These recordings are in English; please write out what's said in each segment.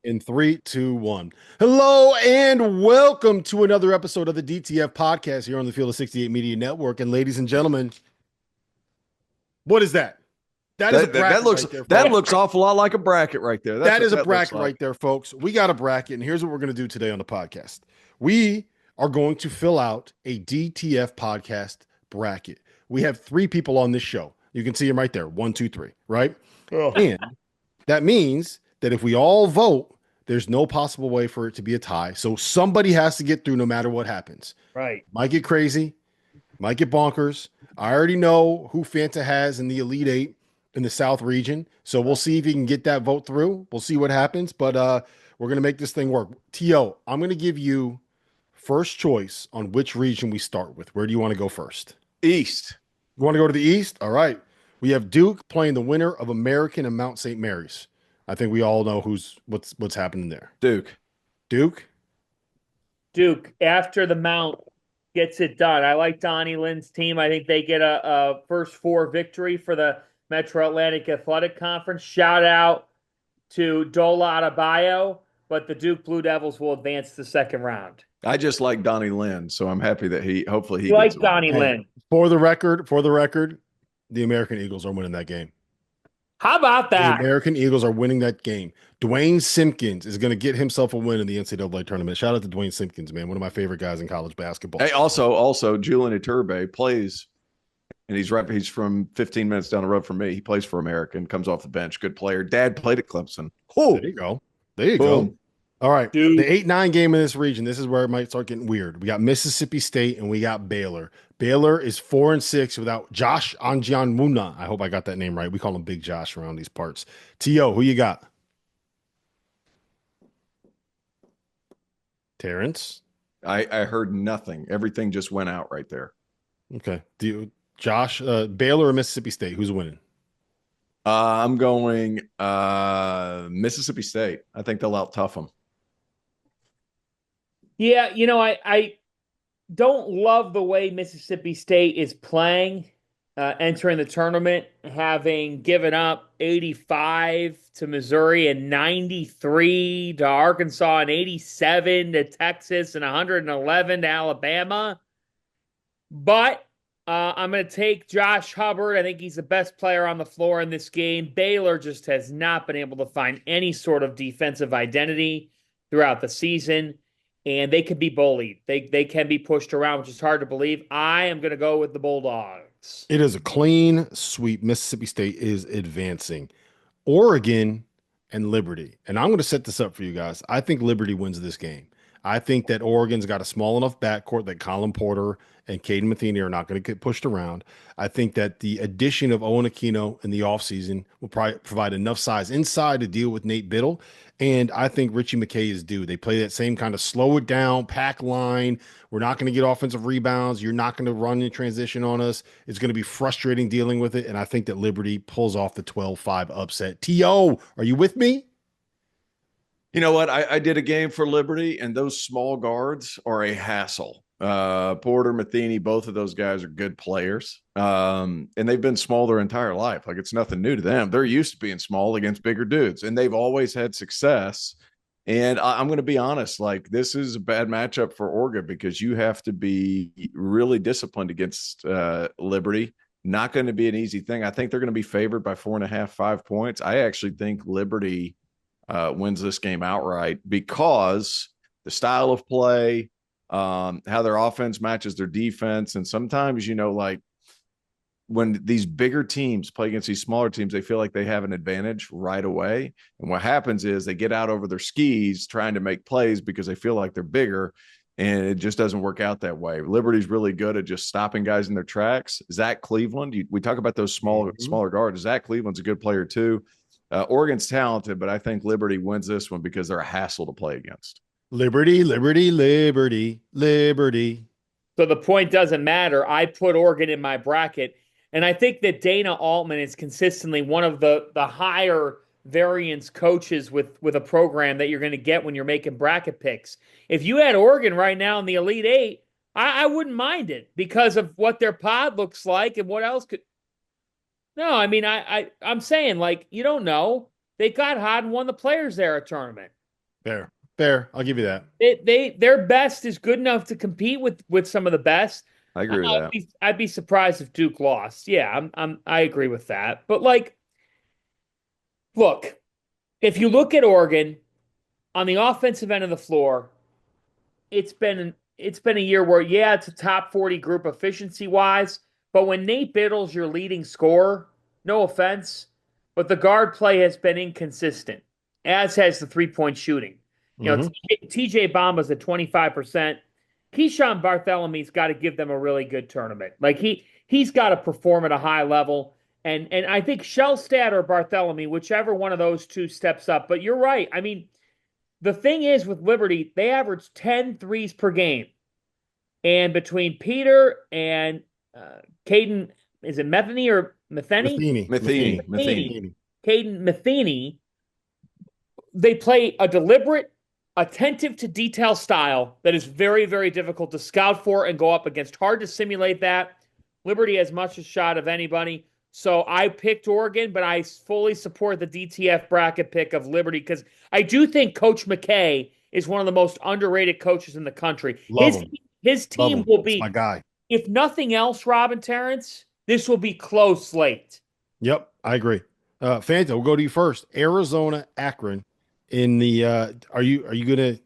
In three, two, one. Hello and welcome to another episode of the DTF podcast here on the Field of 68 Media Network. And ladies and gentlemen, what is that? That is a That bracket looks right there, that folks. looks awful lot like a bracket right there. That is a that looks bracket like. right there, folks. We got a bracket, and here's what we're going to do today on the podcast. We are going to fill out a DTF podcast bracket. We have three people on this show. You can see them right there. 1, 2, 3, right? Oh. And that means that if we all vote, there's no possible way for it to be a tie. So somebody has to get through no matter what happens. Right. Might get crazy, might get bonkers. I already know who Fanta has in the Elite Eight in the South region. So we'll see if he can get that vote through. We'll see what happens. But we're going to make this thing work. T.O., I'm going to give you first choice on which region we start with. Where do you want to go first? East. You want to go to the East? All right. We have Duke playing the winner of American and Mount St. Mary's. I think we all know what's happening there. Duke. Duke, after the Mount gets it done. I like Donnie Lynn's team. I think they get a first four victory for the Metro Atlantic Athletic Conference. Shout out to Dola Adebayo, but the Duke Blue Devils will advance to the second round. I just like Donnie Lynn, so I'm happy that hopefully he You gets like Donnie Hey, Lynn. For the record, the American Eagles are winning that game. How about The that? American Eagles are winning that game. Dwayne Simpkins is going to get himself a win in the NCAA tournament. Shout out to Dwayne Simpkins, man. One of my favorite guys in college basketball. Hey, also Julian Iturbe plays, and he's from 15 minutes down the road from me. He plays for American, comes off the bench, good player. Dad played at Clemson. Oh, there you go. There you go. Boom. All right. Dude. The 8-9 game in this region, this is where it might start getting weird. We got Mississippi State and we got Baylor. Baylor is 4-6 without Josh Anjianmuna. I hope I got that name right. We call him Big Josh around these parts. T.O., who you got? Terrence? I heard nothing. Everything just went out right there. Okay. Josh, Baylor or Mississippi State? Who's winning? I'm going Mississippi State. I think they'll out-tough them. Yeah, I don't love the way Mississippi State is playing, entering the tournament, having given up 85 to Missouri and 93 to Arkansas and 87 to Texas and 111 to Alabama. But I'm going to take Josh Hubbard. I think he's the best player on the floor in this game. Baylor just has not been able to find any sort of defensive identity throughout the season. And they can be bullied. They can be pushed around, which is hard to believe. I am going to go with the Bulldogs. It is a clean sweep. Mississippi State is advancing. Oregon and Liberty. And I'm going to set this up for you guys. I think Liberty wins this game. I think that Oregon's got a small enough backcourt that Colin Porter and Caden Matheny are not going to get pushed around. I think that the addition of Owen Aquino in the offseason will probably provide enough size inside to deal with Nate Biddle. And I think Richie McKay is due. They play that same kind of slow it down, pack line. We're not going to get offensive rebounds. You're not going to run in transition on us. It's going to be frustrating dealing with it. And I think that Liberty pulls off the 12-5 upset. T.O., are you with me? You know what? I did a game for Liberty, and those small guards are a hassle. Porter, Matheny, both of those guys are good players. And they've been small their entire life. Like, it's nothing new to them. They're used to being small against bigger dudes, and they've always had success. And I'm going to be honest, like, this is a bad matchup for Oregon because you have to be really disciplined against Liberty. Not going to be an easy thing. I think they're going to be favored by 4.5, 5 points. I actually think Liberty wins this game outright because the style of play, how their offense matches their defense. And sometimes, like when these bigger teams play against these smaller teams, they feel like they have an advantage right away. And what happens is they get out over their skis trying to make plays because they feel like they're bigger, and it just doesn't work out that way. Liberty's really good at just stopping guys in their tracks. Zach Cleveland, we talk about those smaller guards. Zach Cleveland's a good player too. Oregon's talented, but I think Liberty wins this one because they're a hassle to play against. Liberty, Liberty, Liberty, Liberty. So the point doesn't matter. I put Oregon in my bracket, and I think that Dana Altman is consistently one of the higher variance coaches with a program that you're going to get when you're making bracket picks. If you had Oregon right now in the Elite Eight, I wouldn't mind it because of what their pod looks like and what else could. No, I'm saying, like, you don't know. They got hot and won the Players Era tournament. Fair. Fair. I'll give you that. Their best is good enough to compete with some of the best. I agree with that. I'd be surprised if Duke lost. Yeah, I agree with that. But like, look, if you look at Oregon on the offensive end of the floor, it's been a year where yeah, it's a top 40 group efficiency wise, but when Nate Biddle's your leading scorer, no offense, but the guard play has been inconsistent, as has the 3-point shooting. You know, Hmm. TJ Bamba's at 25%. Keyshawn Barthelemy got to give them a really good tournament. Like he's got to perform at a high level. And I think Shellstat or Barthelemy, whichever one of those two steps up. But you're right. I mean, the thing is with Liberty, they average 10 threes per game. And between Peter and Caden, is it Metheny or Metheny? Matheny. Caden Metheny, they play a deliberate, attentive to detail style that is very, very difficult to scout for and go up against. Hard to simulate that. Liberty has much a shot of anybody. So I picked Oregon, but I fully support the DTF bracket pick of Liberty because I do think Coach McKay is one of the most underrated coaches in the country. Love him. His Love team him. will It's my be, guy. if nothing else, Rob and Terrence, this will be close late. Yep, I agree. Fanta, we'll go to you first. Arizona, Akron. In the are you gonna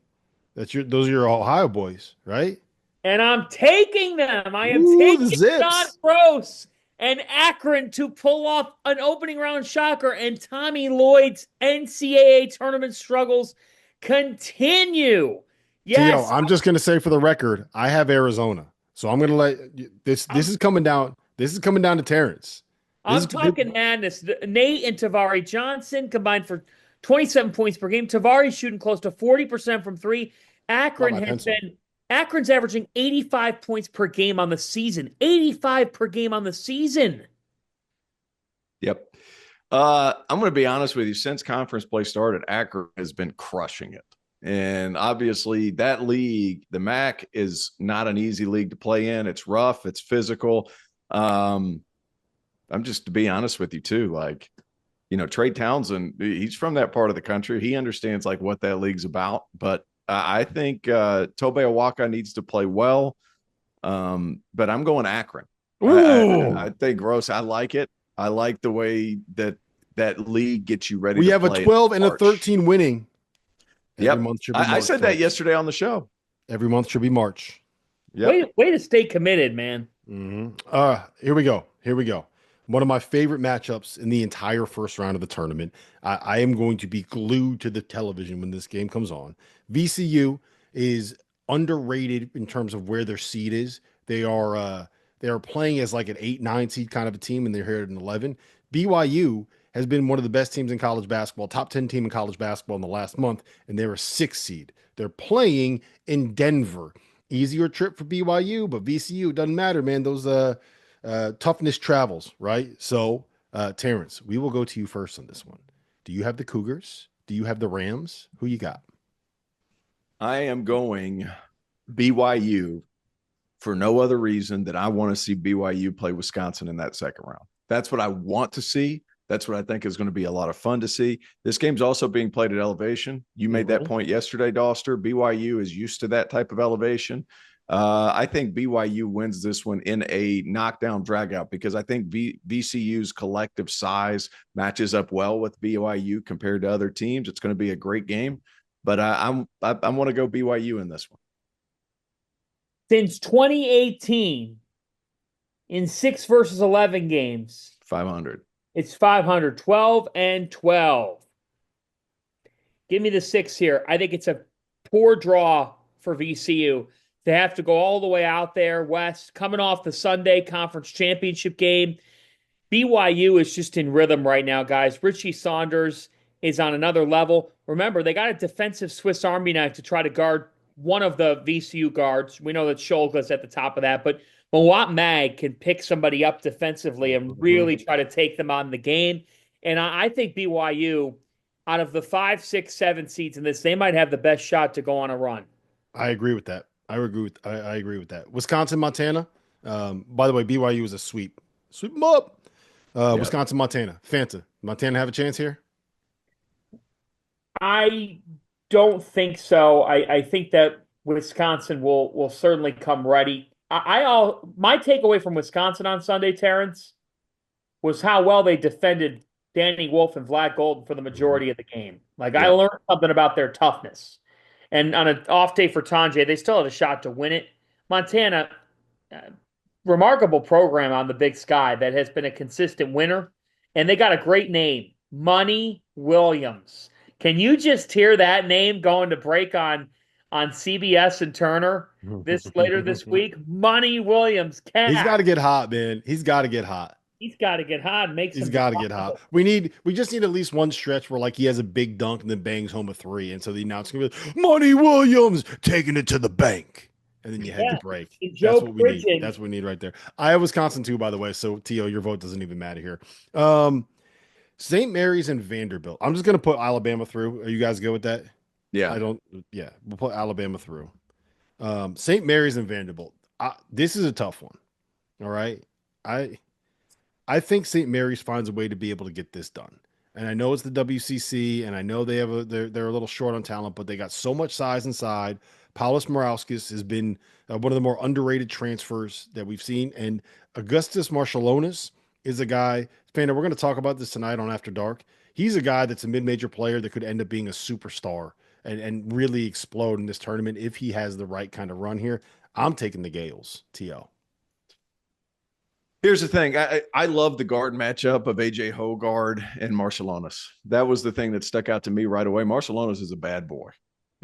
those are your Ohio boys, right? And I'm taking them. I am Ooh, the taking John Zips. Gross and Akron to pull off an opening round shocker. And Tommy Lloyd's NCAA tournament struggles continue. Yo, Yes, I'm just gonna say for the record, I have Arizona. So I'm gonna let this is coming down. This is coming down to Terrence. I'm talking madness. Nate and Tavari Johnson combined for 27 points per game. Tavari shooting close to 40% from three. Akron's averaging 85 points per game on the season. 85 per game on the season. Yep. I'm going to be honest with you. Since conference play started, Akron has been crushing it. And obviously that league, the MAC, is not an easy league to play in. It's rough. It's physical. I'm just, to be honest with you too, like, you know, Trey Townsend, he's from that part of the country. He understands like what that league's about. But I think Tobe Awaka needs to play well. But I'm going Akron. I think Gross. I like it. I like the way that league gets you ready. We to have play a 12 and a March. 13 winning. Yep. Every month should be March, I said that folks. yesterday on the show. Every month should be March. Yep. Way to stay committed, man. Here we go. One of my favorite matchups in the entire first round of the tournament. I am going to be glued to the television when this game comes on. VCU is underrated in terms of where their seed is. They are playing as like an 8-9 seed kind of a team, and they're here at an 11. BYU has been one of the best teams in college basketball, top 10 team in college basketball in the last month, and they're a 6 seed. They're playing in Denver. Easier trip for BYU, but VCU, doesn't matter, man. Those toughness travels, right? So, Terrence, we will go to you first on this one. Do you have the Cougars? Do you have the Rams? Who you got? I am going BYU for no other reason that I want to see BYU play Wisconsin in that second round. That's what I want to see. That's what I think is going to be a lot of fun to see. This game's also being played at elevation. You made that point yesterday, Doster. BYU is used to that type of elevation. I think BYU wins this one in a knockdown dragout because I think VCU's collective size matches up well with BYU compared to other teams. It's going to be a great game, but I want to go BYU in this one. Since 2018, in 6 versus 11 games, 500. It's 500, 12 and 12. Give me the 6 here. I think it's a poor draw for VCU. They have to go all the way out there west, coming off the Sunday conference championship game. BYU is just in rhythm right now, guys. Richie Saunders is on another level. Remember, they got a defensive Swiss Army knife to try to guard one of the VCU guards. We know that Scholga's at the top of that, but Mawat Mag can pick somebody up defensively and really try to take them on the game. And I think BYU, out of the 5, 6, 7 seeds in this, they might have the best shot to go on a run. I agree with that. I agree with that. Wisconsin, Montana. By the way, BYU is a sweep. Sweep them up. Wisconsin, Montana. Fanta. Montana have a chance here? I don't think so. I think that Wisconsin will certainly come ready. My takeaway from Wisconsin on Sunday, Terrence, was how well they defended Danny Wolf and Vlad Golden for the Mhm. majority of the game. Like I Yeah. learned something about their toughness. And on an off day for Tanjay, they still had a shot to win it. Montana, uh, remarkable program on the Big Sky that has been a consistent winner, and they got a great name, Money Williams. Can you just hear that name going to break on CBS and Turner this later this week? Money Williams, He's got cash. to get hot, man. He's got to get hot. He's got to get hot and make He's some got to get hot. deposits. We just need at least one stretch where like he has a big dunk and then bangs home a three, and so the announcer can be like, "Money Williams taking it to the bank," and then you head to Yeah, break. and That's Joe what we need. Pridgeon. That's what we need right there. I have Wisconsin too, by the way. So To, your vote doesn't even matter here. Um, St. Mary's and Vanderbilt. I'm just gonna put Alabama through. Are you guys good with that? Yeah. I don't. Yeah, we'll put Alabama through. St. Mary's and Vanderbilt. This is a tough one. All right. I I think St. Mary's finds a way to be able to get this done. And I know it's the WCC, and I know they're a little short on talent, but they got so much size inside. Paulus Morauskas has been one of the more underrated transfers that we've seen, and Augustus Marshallonis is a guy. Panda, we're going to talk about this tonight on After Dark. He's a guy that's a mid-major player that could end up being a superstar and really explode in this tournament if he has the right kind of run here. I'm taking the Gales, TL. Here's the thing. I love the guard matchup of AJ Hogard and Marcellonis. That was the thing that stuck out to me right away. Marcellonis is a bad boy.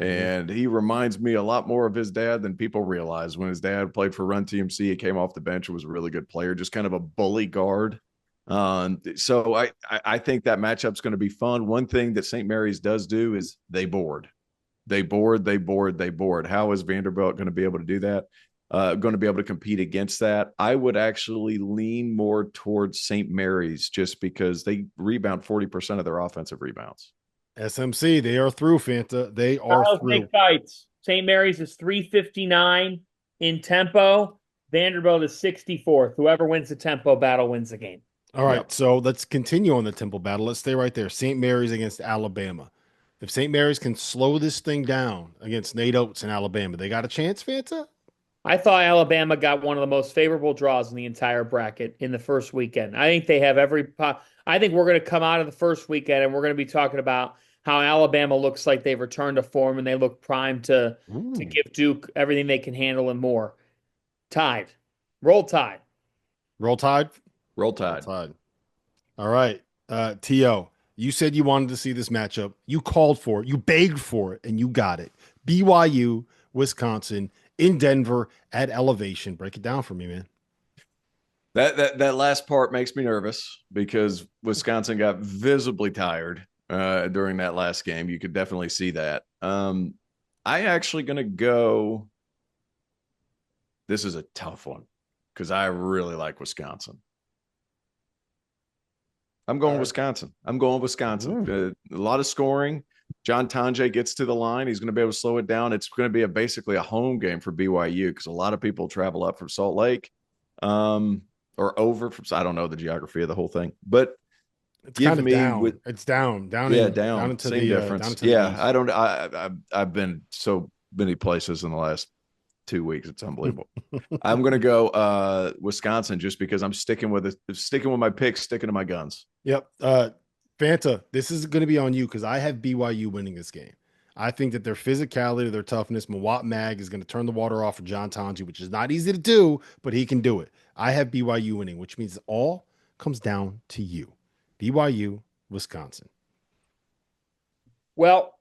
And he reminds me a lot more of his dad than people realize. When his dad played for Run TMC, he came off the bench and was a really good player, just kind of a bully guard. So I think that matchup's going to be fun. One thing that St. Mary's does do is they board. They board, they board, they board. How is Vanderbilt going to be able to do that? Going to be able to compete against that? I would actually lean more towards St. Mary's just because they rebound 40% of their offensive rebounds. SMC, they are through, Fanta. They are Kyle's through. make fights. St. Mary's is 359 in tempo. Vanderbilt is 64th. Whoever wins the tempo battle wins the game. All right, Yep. so let's continue on the Temple battle. Let's stay right there. St. Mary's against Alabama. If St. Mary's can slow this thing down against Nate Oates in Alabama, they got a chance, Fanta? I thought Alabama got one of the most favorable draws in the entire bracket in the first weekend. I think they have I think we're going to come out of the first weekend and we're going to be talking about how Alabama looks like they've returned to form and they look primed to Ooh. give Duke everything they can handle and more. Tide. Roll Tide. Roll Tide? Roll Roll Tide. Tide. All right. T.O., you said you wanted to see this matchup. You called for it. You begged for it, and you got it. BYU, Wisconsin, in Denver at elevation. Break it down for me, man. That last part makes me nervous because Wisconsin got visibly tired during that last game. You could definitely see that. I actually going to go. This is a tough one because I really like Wisconsin. I'm going Wisconsin. I'm going Wisconsin. A lot of scoring. John Tanjay gets to the line. He's going to be able to slow it down. It's going to be basically a home game for BYU because a lot of people travel up from Salt Lake or over from. I don't know the geography of the whole thing, but It's give kind of me down. with It's down down into same the difference. down into the Yeah, east. I don't. I've been so many places in the last 2 weeks. It's unbelievable. I'm going to go Wisconsin just because I'm sticking with my picks, sticking to my guns. Yep. Fanta, this is going to be on you because I have BYU winning this game. I think that their physicality, their toughness, Mawat Mag is going to turn the water off for John Tanji, which is not easy to do, but he can do it. I have BYU winning, which means it all comes down to you. BYU, Wisconsin. Well,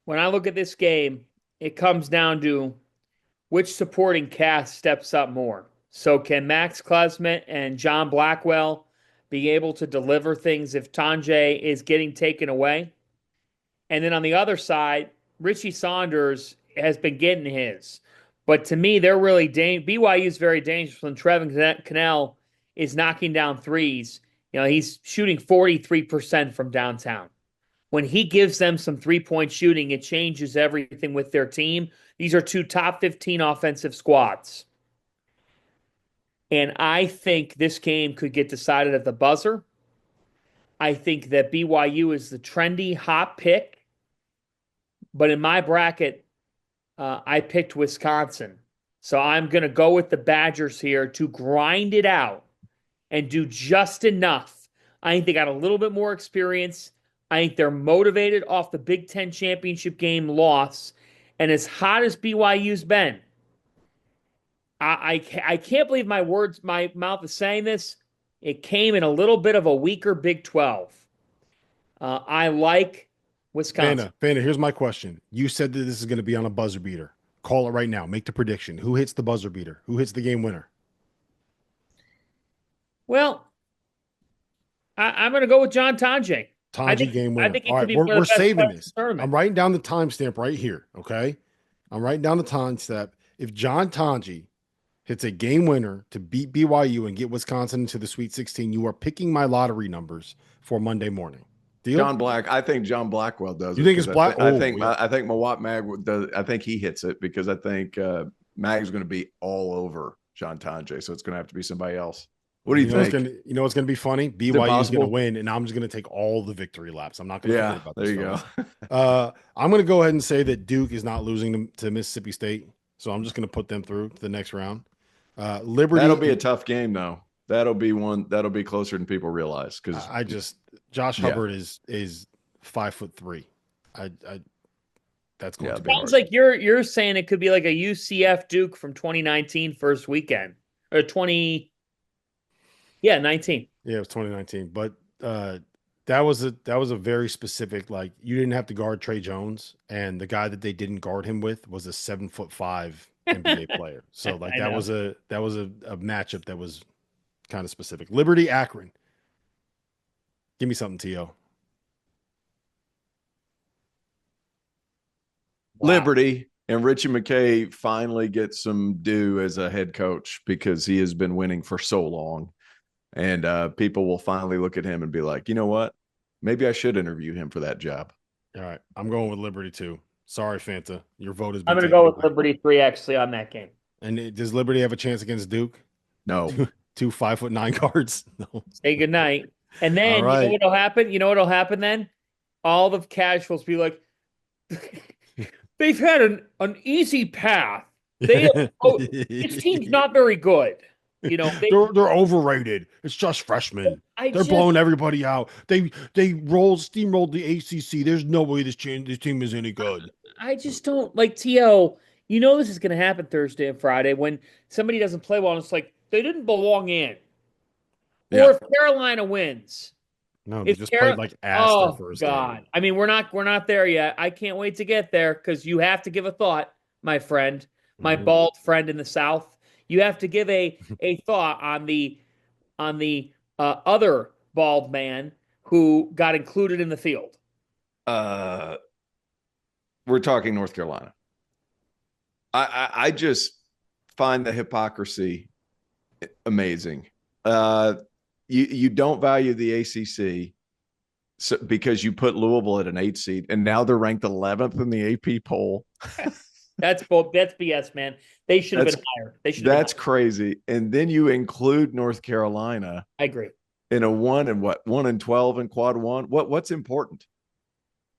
when I look at this game, it comes down to which supporting cast steps up more. So can Max Klesmet and John Blackwell be able to deliver things if Tanjay is getting taken away? And then on the other side, Richie Saunders has been getting his. But to me, they're really BYU is very dangerous when Trevin Cannell is knocking down threes. You know, he's shooting 43% from downtown. When he gives them some three-point shooting, it changes everything with their team. These are two top 15 offensive squads. And I think this game could get decided at the buzzer. I think that BYU is the trendy hot pick. but in my bracket, I picked Wisconsin. So I'm going to go with the Badgers here to grind it out and do just enough. I think they got a little bit more experience. I think they're motivated off the Big Ten championship game loss. And as hot as BYU's been, I can't believe my mouth is saying this. It came in a little bit of a weaker Big 12. I like Wisconsin. Fana, here's my question. You said that this is going to be on a buzzer beater. Call it right now. Make the prediction. Who hits the buzzer beater? Who hits the game winner? Well, I'm going to go with John Tonje. Tanji game winner. I think it All could right, be one of the we're best saving players in this. the tournament. I'm writing down the timestamp right here. Okay, I'm writing down the timestamp. If John Tanji hits a game winner to beat BYU and get Wisconsin into the Sweet 16, you are picking my lottery numbers for Monday morning. Deal? John Black. I think John Blackwell does. You think it's Black? I think Mawat Mag does. I think he hits it because I think Mag's going to be all over John Tanji, so it's going to have to be somebody else. What do you think? You know what's going to be funny? BYU is going to win, and I'm just going to take all the victory laps. I'm not going to forget about this. There you go. I'm going to go ahead and say that Duke is not losing to Mississippi State, so I'm just going to put them through to the next round. Liberty. That'll be a tough game, though. That'll be one that'll be closer than people realize. Because Josh Hubbard is 5'3". That's going to be sounds hard. like you're saying it could be like a UCF Duke from 2019 first weekend or 19. Yeah, it was 2019, but that was a very specific. Like, you didn't have to guard Trey Jones, and the guy that they didn't guard him with was a 7'5" NBA player. So like that was a matchup that was kind of specific. Liberty Akron. Give me something, T.O. Wow. Liberty and Richie McKay finally get some due as a head coach because he has been winning for so long. And people will finally look at him and be like, you know what? Maybe I should interview him for that job. All right. I'm going with Liberty too. Sorry, Fanta. Your vote has been I'm going to go with Liberty 3 actually on that game. And does Liberty have a chance against Duke? No. Two 5'9" guards? No. Say goodnight. And then right. You know what'll happen? You know what'll happen then? All the casuals be like, they've had an easy path. This team's not very good. You know, they're overrated. It's just freshmen. They're blowing everybody out. They steamrolled the ACC. There's no way this team is any good. I just don't like T.O. You know this is going to happen Thursday and Friday when somebody doesn't play well. And it's like they didn't belong in. Yeah. Or if Carolina wins. No, they just played like ass their first God. game. I mean, we're not there yet. I can't wait to get there because you have to give a thought, my friend, my bald friend in the South. You have to give a thought on the other bald man who got included in the field. We're talking North Carolina. I just find the hypocrisy amazing. You don't value the ACC because you put Louisville at an 8 seed, and now they're ranked 11th in the AP poll. That's BS, man. They should have been higher. That's crazy. And then you include North Carolina. I agree. In a 1 and 12 in quad 1. What's important?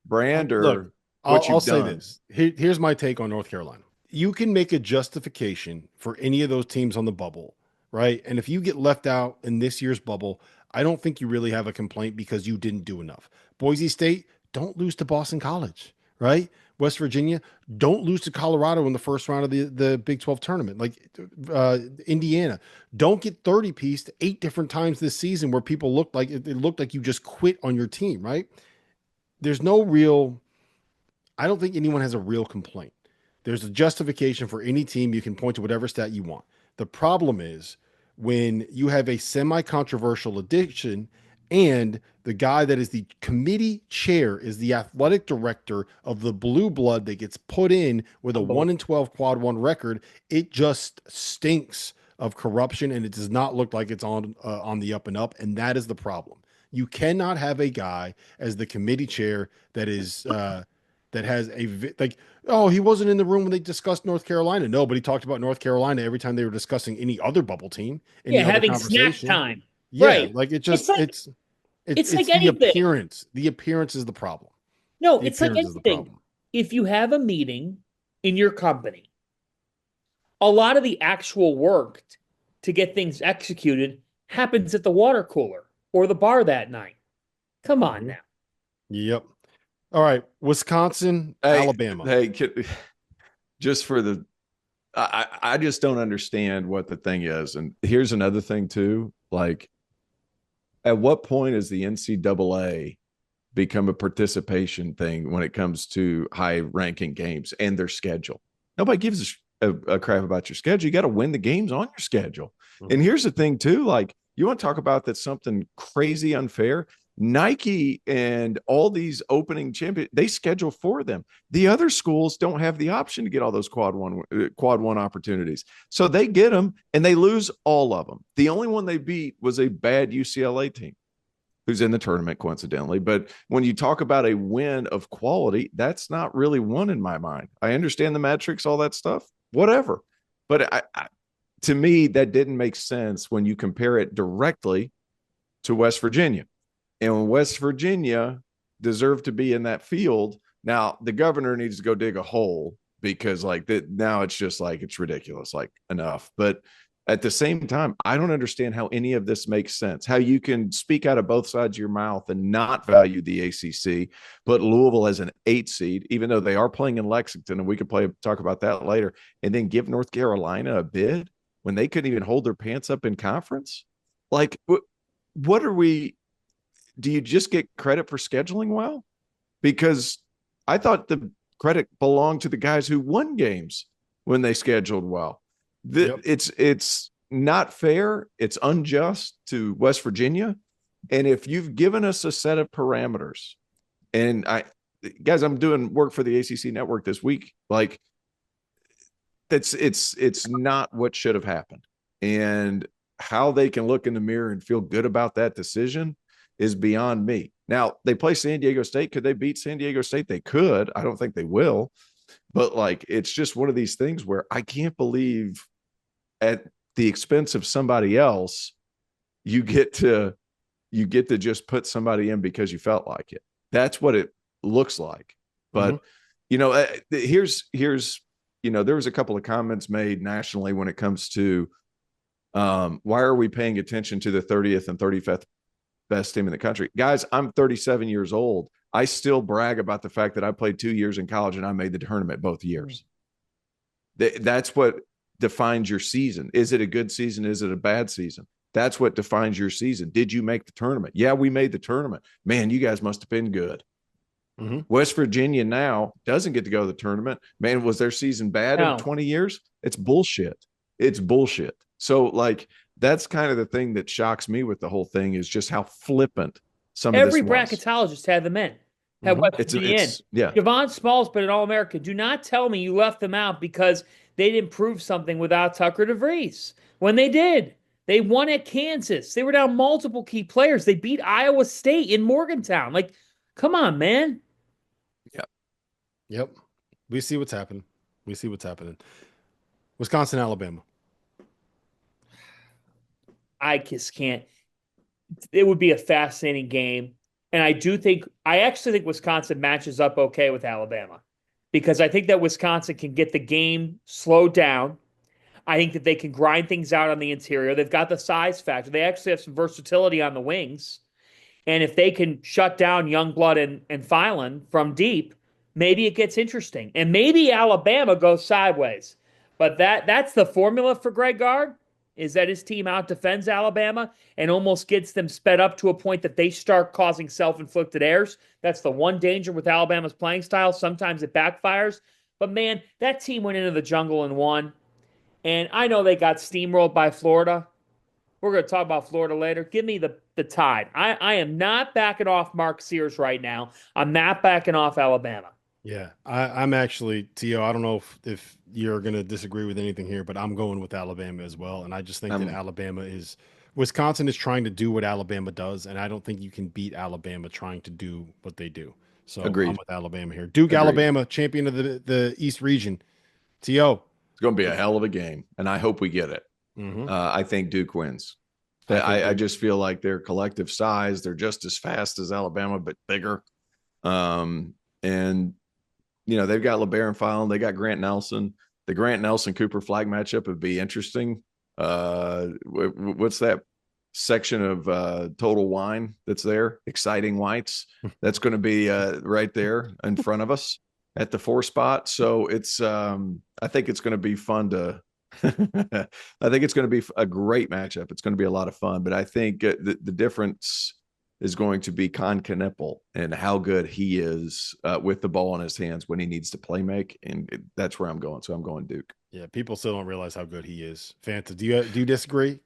Brand or look, I'll say this. Here's my take on North Carolina. You can make a justification for any of those teams on the bubble, right? And if you get left out in this year's bubble, I don't think you really have a complaint because you didn't do enough. Boise State, don't lose to Boston College, right? West Virginia, don't lose to Colorado in the first round of the Big 12 tournament. Like Indiana, don't get 30-pieced 8 different times this season where people looked like it looked like you just quit on your team, right? There's no real, I don't think anyone has a real complaint. There's a justification for any team. You can point to whatever stat you want. The problem is when you have a semi-controversial addition and the guy that is the committee chair is the athletic director of the blue blood that gets put in with a 1 and 12 quad 1 record, it just stinks of corruption, and it does not look like it's on the up and up, and that is the problem. You cannot have a guy as the committee chair that is that has he wasn't in the room when they discussed North Carolina. No, but he talked about North Carolina every time they were discussing any other bubble team. Having snack time. Yeah, right. Like it's like the anything. appearance. The appearance is the problem. No, it's like anything. if you have a meeting in your company, a lot of the actual work to get things executed happens at the water cooler or the bar that night. Come on now. Yep. All right. Wisconsin, Alabama. Hey, just for the, I just don't understand what the thing is. And here's another thing too. Like, at what point is the NCAA become a participation thing when it comes to high ranking games and their schedule? Nobody gives a crap about your schedule. You got to win the games on your schedule. Mm-hmm. And here's the thing too, like, you want to talk about that something crazy unfair? Nike and all these opening champions, they schedule for them. The other schools don't have the option to get all those quad one opportunities. So they get them and they lose all of them. The only one they beat was a bad UCLA team who's in the tournament coincidentally. But when you talk about a win of quality, that's not really one in my mind. I understand the metrics, all that stuff, whatever. But to me, that didn't make sense when you compare it directly to West Virginia. And when West Virginia deserved to be in that field, now the governor needs to go dig a hole because like that now it's just like it's ridiculous, like enough. But at the same time, I don't understand how any of this makes sense. How you can speak out of both sides of your mouth and not value the ACC, but Louisville as an 8 seed, even though they are playing in Lexington, and we could talk about that later, and then give North Carolina a bid when they couldn't even hold their pants up in conference. Like, what are we? Do you just get credit for scheduling well? Because I thought the credit belonged to the guys who won games when they scheduled well. It's not fair. It's unjust to West Virginia. And if you've given us a set of parameters, and I'm doing work for the ACC network this week, like it's not what should have happened. And how they can look in the mirror and feel good about that decision is beyond me. Now, they play San Diego State. Could they beat San Diego State? They could. I don't think they will. But like, it's just one of these things where I can't believe at the expense of somebody else, you get to just put somebody in because you felt like it. That's what it looks like. But, here's, there was a couple of comments made nationally when it comes to why are we paying attention to the 30th and 35th best team in the country? Guys, I'm 37 years old. I still brag about the fact that I played 2 years in college and I made the tournament both years. That's what defines your season. Is it a good season? Is it a bad season? That's what defines your season. Did you make the tournament? Yeah, we made the tournament. Man, you guys must have been good. Mm-hmm. West Virginia now doesn't get to go to the tournament. Man, was their season bad in 20 years? It's bullshit. It's bullshit. So, like, that's kind of the thing that shocks me with the whole thing is just how flippant some of this was. Every bracketologist had them in. Had West Virginia in. Yeah. Javon Small's been an All-American. Do not tell me you left them out because they didn't prove something without Tucker DeVries. When they did, they won at Kansas. They were down multiple key players. They beat Iowa State in Morgantown. Like, come on, man. Yep. We see what's happening. Wisconsin, Alabama. I just can't. It would be a fascinating game. And I actually think Wisconsin matches up okay with Alabama because I think that Wisconsin can get the game slowed down. I think that they can grind things out on the interior. They've got the size factor. They actually have some versatility on the wings. And if they can shut down Youngblood and Filan from deep, maybe it gets interesting. And maybe Alabama goes sideways. But that's the formula for Greg Gard, is that his team out-defends Alabama and almost gets them sped up to a point that they start causing self-inflicted errors. That's the one danger with Alabama's playing style. Sometimes it backfires. But, man, that team went into the jungle and won. And I know they got steamrolled by Florida. We're going to talk about Florida later. Give me the Tide. I am not backing off Mark Sears right now. I'm not backing off Alabama. Yeah, I'm actually, Tio, I don't know if you're going to disagree with anything here, but I'm going with Alabama as well. And I just think that Wisconsin is trying to do what Alabama does, and I don't think you can beat Alabama trying to do what they do. So Agreed. I'm with Alabama here. Duke, Agreed. Alabama, champion of the East Region. Tio. It's going to be a hell of a game, and I hope we get it. Mm-hmm. I think Duke wins. I just feel like their collective size, they're just as fast as Alabama, but bigger. And they've got LeBaron Fallon, they got Grant Nelson. The Grant Nelson Cooper Flag matchup would be interesting. What's that section of Total Wine that's there? Exciting Whites. That's going to be right there in front of us at the 4 spot. So it's I think it's going to be fun to I think it's going to be a great matchup. It's going to be a lot of fun, but I think the difference is going to be Con Knippel and how good he is with the ball in his hands when he needs to play make. And that's where I'm going. So I'm going Duke. Yeah, people still don't realize how good he is. Fanta, do you disagree?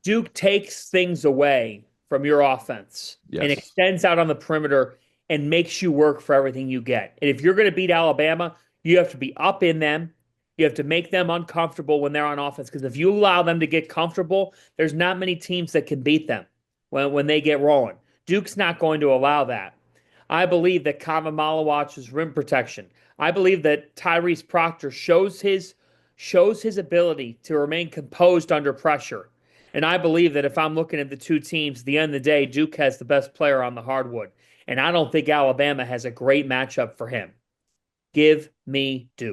Duke takes things away from your offense and Yes. extends out on the perimeter and makes you work for everything you get. And if you're going to beat Alabama, you have to be up in them. You have to make them uncomfortable when they're on offense. Because if you allow them to get comfortable, there's not many teams that can beat them when they get rolling. Duke's not going to allow that. I believe that Kava Malawach's rim protection. I believe that Tyrese Proctor shows his ability to remain composed under pressure. And I believe that if I'm looking at the two teams, at the end of the day, Duke has the best player on the hardwood. And I don't think Alabama has a great matchup for him. Give me Duke.